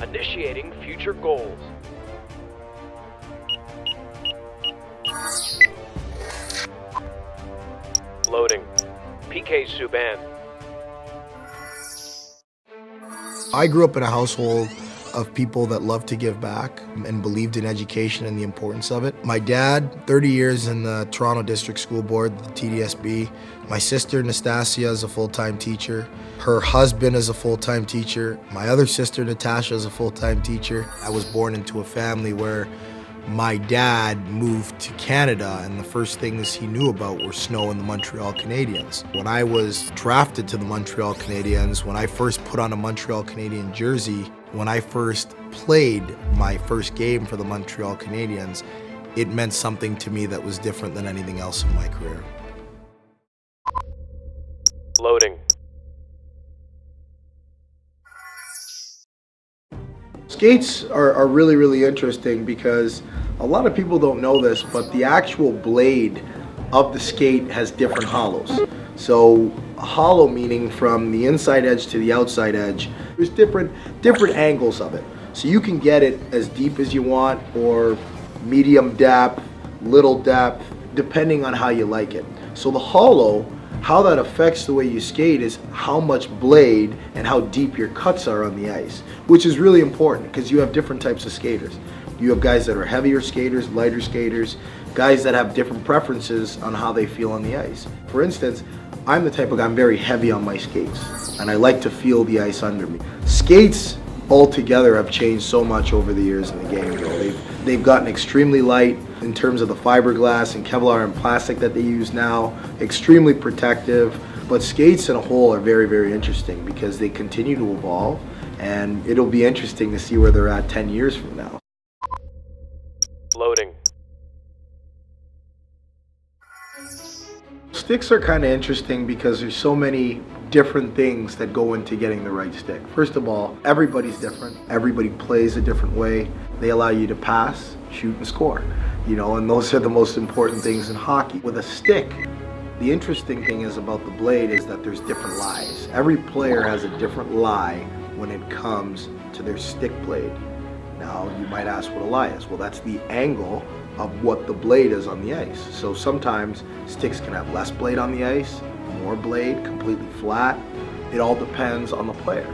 Initiating future goals. Loading. PK Subban. I grew up in a household of people that loved to give back and believed in education and the importance of it. My dad, 30 years in the Toronto District School Board, the TDSB. My sister, Nastasia, is a full-time teacher. Her husband is a full-time teacher. My other sister, Natasha, is a full-time teacher. I was born into a family where my dad moved to Canada, and the first things he knew about were snow and the Montreal Canadiens. When I was drafted to the Montreal Canadiens, when I first put on a Montreal Canadien jersey, when I first played my first game for the Montreal Canadiens, it meant something to me that was different than anything else in my career. Loading. Skates are really, really interesting because a lot of people don't know this, but the actual blade of the skate has different hollows. So a hollow meaning from the inside edge to the outside edge. There's different angles of it. So you can get it as deep as you want or medium depth, little depth, depending on how you like it. So the hollow, how that affects the way you skate is how much blade and how deep your cuts are on the ice, which is really important because you have different types of skaters. You have guys that are heavier skaters, lighter skaters, guys that have different preferences on how they feel on the ice. For instance, I'm the type of guy, I'm very heavy on my skates, and I like to feel the ice under me. Skates altogether have changed so much over the years in the game. They've gotten extremely light in terms of the fiberglass and Kevlar and plastic that they use now, extremely protective. But skates in a whole are very, very interesting because they continue to evolve, and it'll be interesting to see where they're at 10 years from now. Loading. Sticks are kind of interesting because there's so many different things that go into getting the right stick. First of all, everybody's different. Everybody plays a different way. They allow you to pass, shoot, and score. And those are the most important things in hockey. With a stick, the interesting thing is about the blade is that there's different lies. Every player has a different lie when it comes to their stick blade. Now, you might ask what a lie is. Well, that's the angle of what the blade is on the ice. So sometimes sticks can have less blade on the ice, more blade, completely flat. It all depends on the player.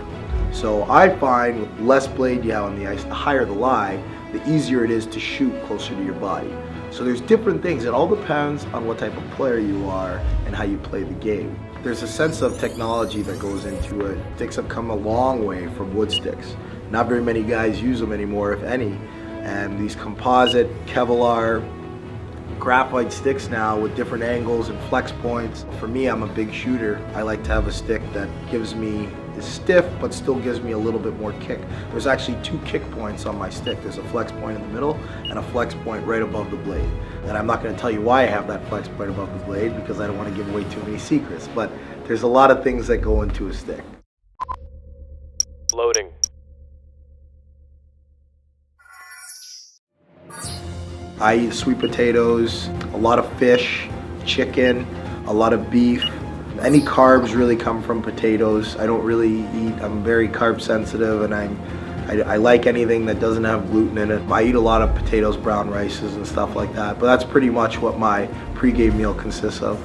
So I find with less blade you have on the ice, the higher the lie, the easier it is to shoot closer to your body. So there's different things. It all depends on what type of player you are and how you play the game. There's a sense of technology that goes into it. Sticks have come a long way from wood sticks. Not very many guys use them anymore, if any. And these composite, Kevlar, graphite sticks now with different angles and flex points. For me, I'm a big shooter. I like to have a stick that is stiff but still gives me a little bit more kick. There's actually 2 kick points on my stick. There's a flex point in the middle and a flex point right above the blade. And I'm not going to tell you why I have that flex point above the blade because I don't want to give away too many secrets, but there's a lot of things that go into a stick. Loading. I eat sweet potatoes, a lot of fish, chicken, a lot of beef. Any carbs really come from potatoes. I don't really eat, I'm very carb sensitive, and I like anything that doesn't have gluten in it. I eat a lot of potatoes, brown rices and stuff like that, but that's pretty much what my pregame meal consists of.